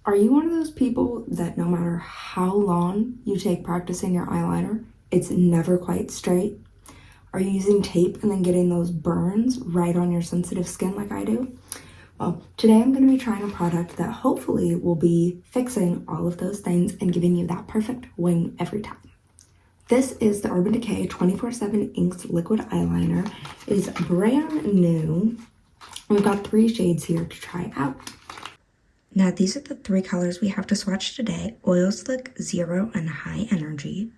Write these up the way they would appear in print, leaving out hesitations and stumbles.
Are you one of those people that no matter how long you take practicing your eyeliner, it's never quite straight? Are you using tape and then getting those burns right on your sensitive skin like I do? Well, today I'm going to be trying a product that hopefully will be fixing all of those things and giving you that perfect wing every time. This is the Urban Decay 24/7 Inks Liquid Eyeliner. It is brand new. We've got 3 shades here to try out. Now, these are the 3 colors we have to swatch today: Oil Slick, Zero, and High Energy.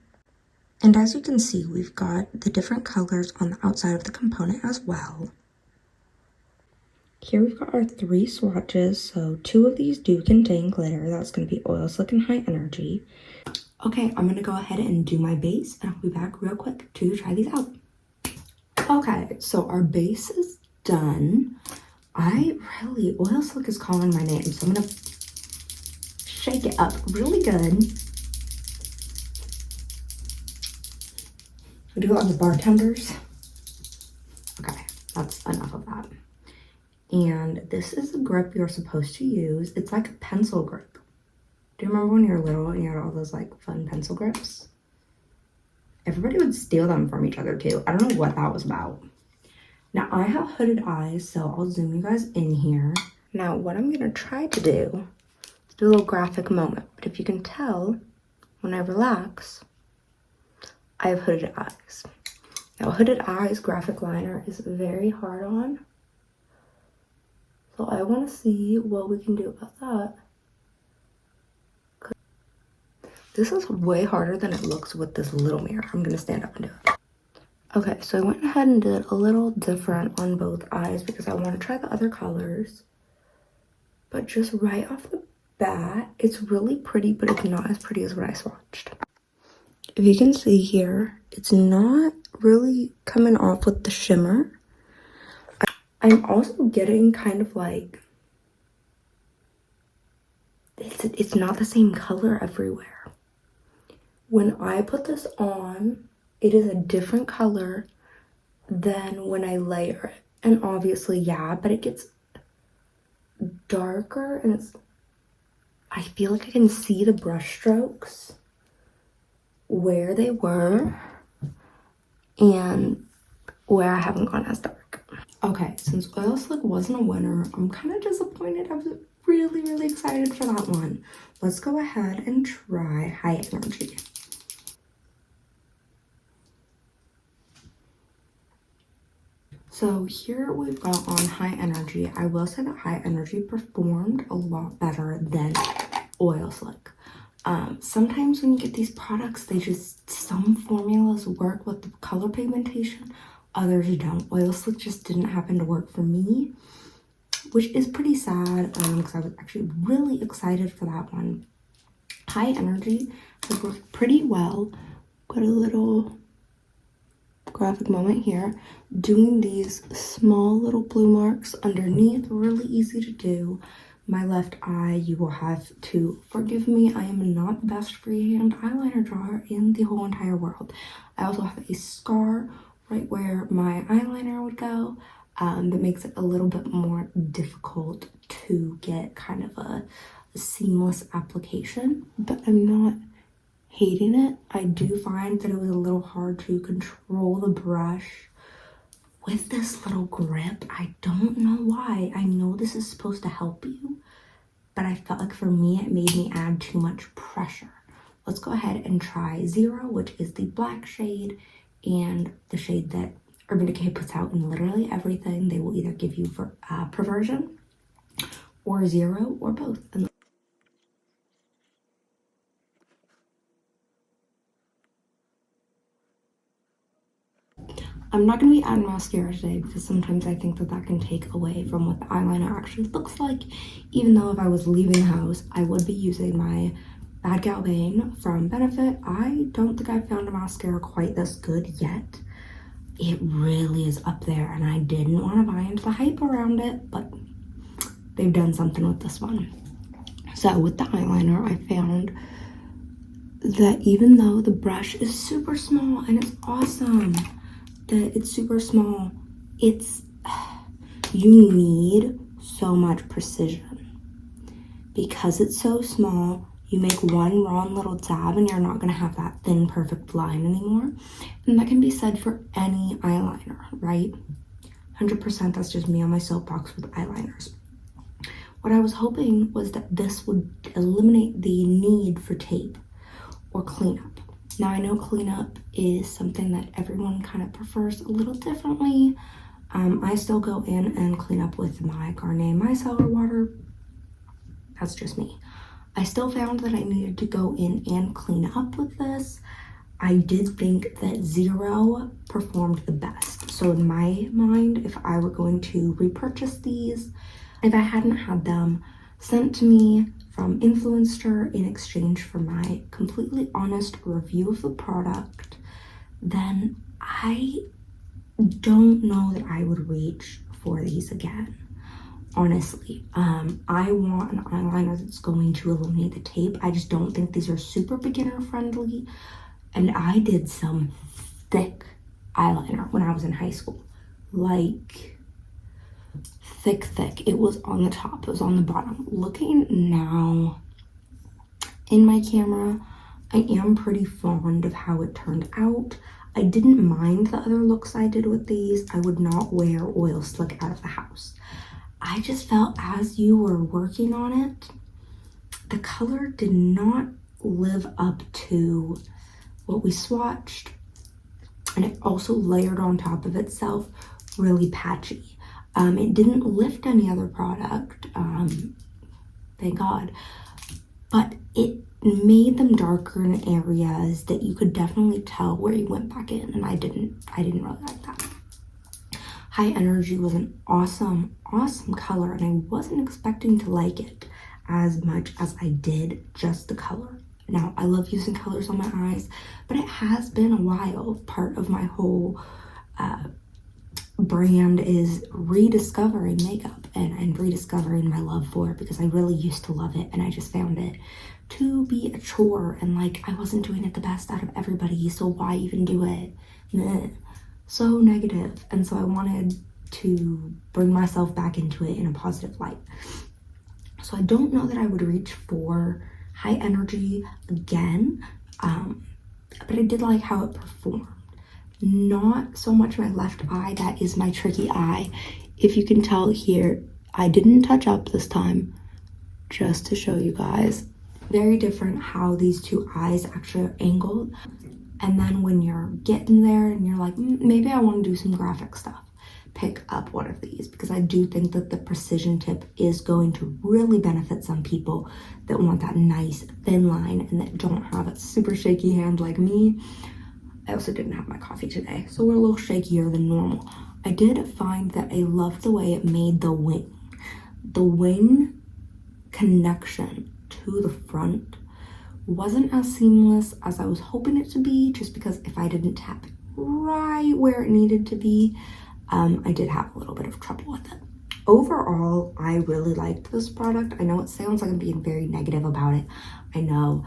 And as you can see, we've got the different colors on the outside of the component as well. Here we've got our 3 swatches, so 2 of these do contain glitter. That's going to be Oil Slick and High Energy. Okay, I'm going to go ahead and do my base, and I'll be back real quick to try these out. Okay, so our base is done. Oil Slick is calling my name, so I'm gonna shake it up really good. We do love the bartenders. Okay, that's enough of that. And this is the grip you're supposed to use. It's like a pencil grip. Do you remember when you were little and you had all those like fun pencil grips? Everybody would steal them from each other too. I don't know what that was about. Now, I have hooded eyes, so I'll zoom you guys in here. Now, what I'm going to try to do is do a little graphic moment. But if you can tell, when I relax, I have hooded eyes. Now, hooded eyes graphic liner is very hard on. So I want to see what we can do about that. This is way harder than it looks with this little mirror. I'm going to stand up and do it. Okay, so I went ahead and did a little different on both eyes because I want to try the other colors. But just right off the bat, it's really pretty, but it's not as pretty as what I swatched. If you can see here, it's not really coming off with the shimmer. I'm also getting kind of like, it's not the same color everywhere. When I put this on, it is a different color than when I layer it. And obviously, yeah, but it gets darker and I feel like I can see the brush strokes where they were and where I haven't gone as dark. Okay, since Oil Slick wasn't a winner, I'm kind of disappointed. I was really excited for that one. Let's go ahead and try High Energy. So here we've got on High Energy. I will say that High Energy performed a lot better than Oil Slick. Sometimes when you get these products, some formulas work with the color pigmentation, others don't. Oil Slick just didn't happen to work for me, which is pretty sad because I was actually really excited for that one. High Energy has worked pretty well. Got a little graphic moment here, doing these small little blue marks underneath, really easy to do. My left eye, you will have to forgive me, I am not the best freehand eyeliner drawer in the whole entire world. I also have a scar right where my eyeliner would go that makes it a little bit more difficult to get kind of a seamless application, but I'm not hating it. I do find that it was a little hard to control the brush with this little grip. I don't know why. I know this is supposed to help you, but I felt like for me, it made me add too much pressure. Let's go ahead and try Zero, which is the black shade and the shade that Urban Decay puts out in literally everything. They will either give you for perversion or Zero or both. And I'm not going to be adding mascara today because sometimes I think that can take away from what the eyeliner actually looks like. Even though if I was leaving the house, I would be using my Bad Gal Bane from Benefit. I don't think I've found a mascara quite this good yet. It really is up there and I didn't want to buy into the hype around it, but they've done something with this one. So with the eyeliner, I found that even though the brush is super small and it's awesome, that it's super small, you need so much precision because it's so small, you make one wrong little dab and you're not going to have that thin, perfect line anymore. And that can be said for any eyeliner, right? 100% that's just me on my soapbox with eyeliners. What I was hoping was that this would eliminate the need for tape or cleanup. Now, I know cleanup is something that everyone kind of prefers a little differently. I still go in and clean up with my Garnier micellar water. That's just me. I still found that I needed to go in and clean up with this. I did think that Zero performed the best. So in my mind, if I were going to repurchase these, if I hadn't had them sent to me from Influenster in exchange for my completely honest review of the product, then I don't know that I would reach for these again. Honestly, I want an eyeliner that's going to eliminate the tape. I just don't think these are super beginner friendly. And I did some thick eyeliner when I was in high school. Like, thick. It was on the top, it was on the bottom. Looking now in my camera, I am pretty fond of how it turned out. I didn't mind the other looks I did with these. I would not wear oil slick out of the house. I just felt as you were working on it, the color did not live up to what we swatched, and it also layered on top of itself really patchy. It didn't lift any other product, thank God, but it made them darker in areas that you could definitely tell where you went back in, and I didn't really like that. High Energy was an awesome color, and I wasn't expecting to like it as much as I did just the color. Now, I love using colors on my eyes, but it has been a while. Part of my whole brand is rediscovering makeup and rediscovering my love for it, because I really used to love it and I just found it to be a chore, and like I wasn't doing it the best out of everybody, so why even do it? Meh. So negative. And so I wanted to bring myself back into it in a positive light. So I don't know that I would reach for High Energy again, but I did like how it performed. Not so much my left eye, that is my tricky eye. If you can tell here, I didn't touch up this time, just to show you guys. Very different how these two eyes actually are angled. And then when you're getting there and you're like, maybe I want to do some graphic stuff, pick up one of these, because I do think that the precision tip is going to really benefit some people that want that nice thin line and that don't have a super shaky hand like me. I also didn't have my coffee today, so we're a little shakier than normal. I did find that I loved the way it made the wing. The wing connection to the front wasn't as seamless as I was hoping it to be, just because if I didn't tap it right where it needed to be, I did have a little bit of trouble with it. Overall, I really liked this product. I know it sounds like I'm being very negative about it, I know,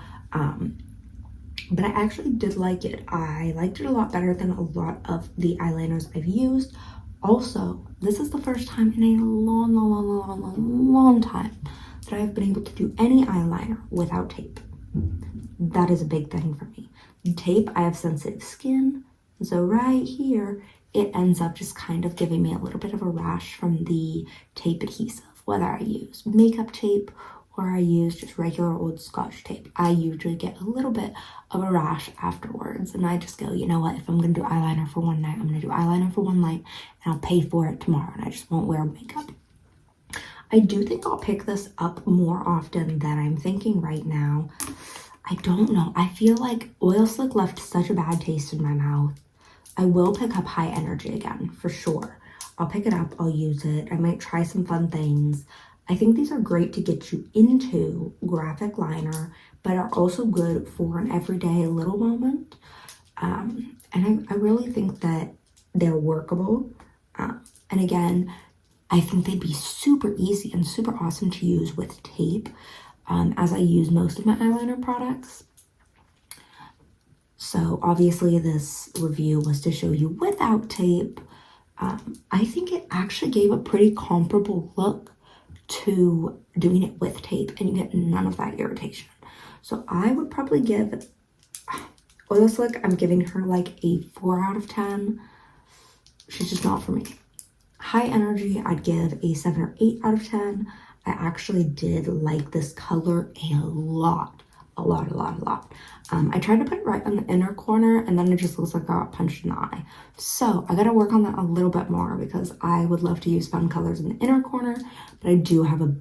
but I actually did like it. I liked it a lot better than a lot of the eyeliners I've used. Also, this is the first time in a long time that I've been able to do any eyeliner without tape. That is a big thing for me. Tape, I have sensitive skin, so right here, it ends up just kind of giving me a little bit of a rash from the tape adhesive, whether I use makeup tape or I use just regular old Scotch tape. I usually get a little bit of a rash afterwards, and I just go, you know what, if I'm gonna do eyeliner for one night, I'm gonna do eyeliner for one night, and I'll pay for it tomorrow, and I just won't wear makeup. I do think I'll pick this up more often than I'm thinking right now. I don't know. I feel like Oil Slick left such a bad taste in my mouth. I will pick up High Energy again, for sure. I'll pick it up, I'll use it. I might try some fun things. I think these are great to get you into graphic liner, but are also good for an everyday little moment. And I really think that they're workable. And again, I think they'd be super easy and super awesome to use with tape, as I use most of my eyeliner products. So obviously this review was to show you without tape. I think it actually gave a pretty comparable look to doing it with tape, and you get none of that irritation. So I would probably give Oil Slick, I'm giving her like a 4 out of 10. She's just not for me. High Energy, I'd give a 7 or 8 out of 10. I actually did like this color a lot. I tried to put it right on the inner corner, and then it just looks like I got punched in the eye. So I gotta work on that a little bit more, because I would love to use fun colors in the inner corner, but I do have a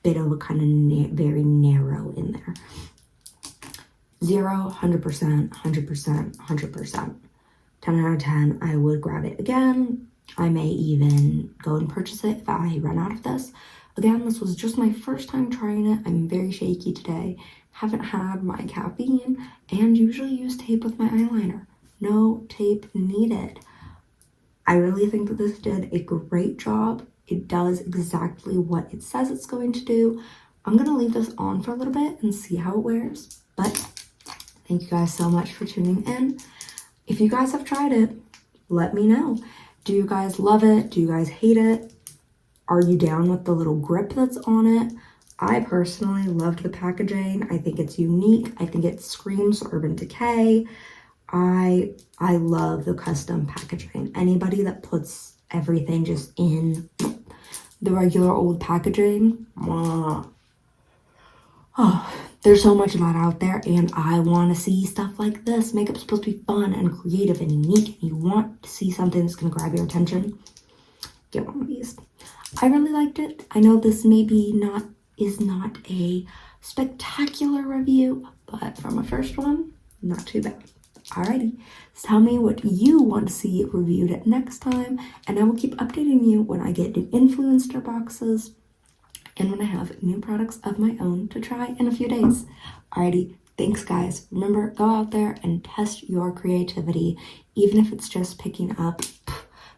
bit of a kind of very narrow in there. 0, 100%, 100%, 100%. 10 out of 10, I would grab it again. I may even go and purchase it if I run out of this. Again, this was just my first time trying it. I'm very shaky today. Haven't had my caffeine, and usually use tape with my eyeliner. No tape needed. I really think that this did a great job. It does exactly what it says it's going to do. I'm gonna leave this on for a little bit and see how it wears. But thank you guys so much for tuning in. If you guys have tried it, let me know. Do you guys love it? Do you guys hate it? Are you down with the little grip that's on it? I personally loved the packaging. I think it's unique. I think it screams Urban Decay. I love the custom packaging. Anybody that puts everything just in the regular old packaging, there's so much of that out there, and I want to see stuff like this. Makeup's supposed to be fun and creative and unique, and you want to see something that's going to grab your attention. Get one of these. I really liked it. I know this maybe is not a spectacular review, but from a first one, not too bad. Alrighty, so tell me what you want to see reviewed at next time, and I will keep updating you when I get new Influenster boxes and when I have new products of my own to try in a few days. Alrighty, thanks guys. Remember, go out there and test your creativity, even if it's just picking up.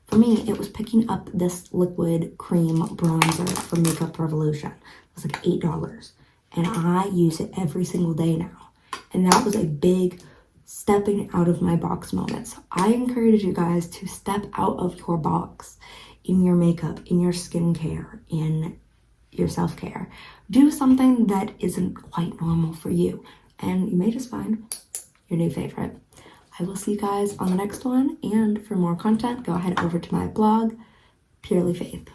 For me, it was picking up this liquid cream bronzer from Makeup Revolution. It was like $8, and I use it every single day now. And that was a big stepping out of my box moment. So I encourage you guys to step out of your box in your makeup, in your skincare, in your self-care. Do something that isn't quite normal for you, and you may just find your new favorite. I will see you guys on the next one, and for more content, go ahead over to my blog, Purely Faith.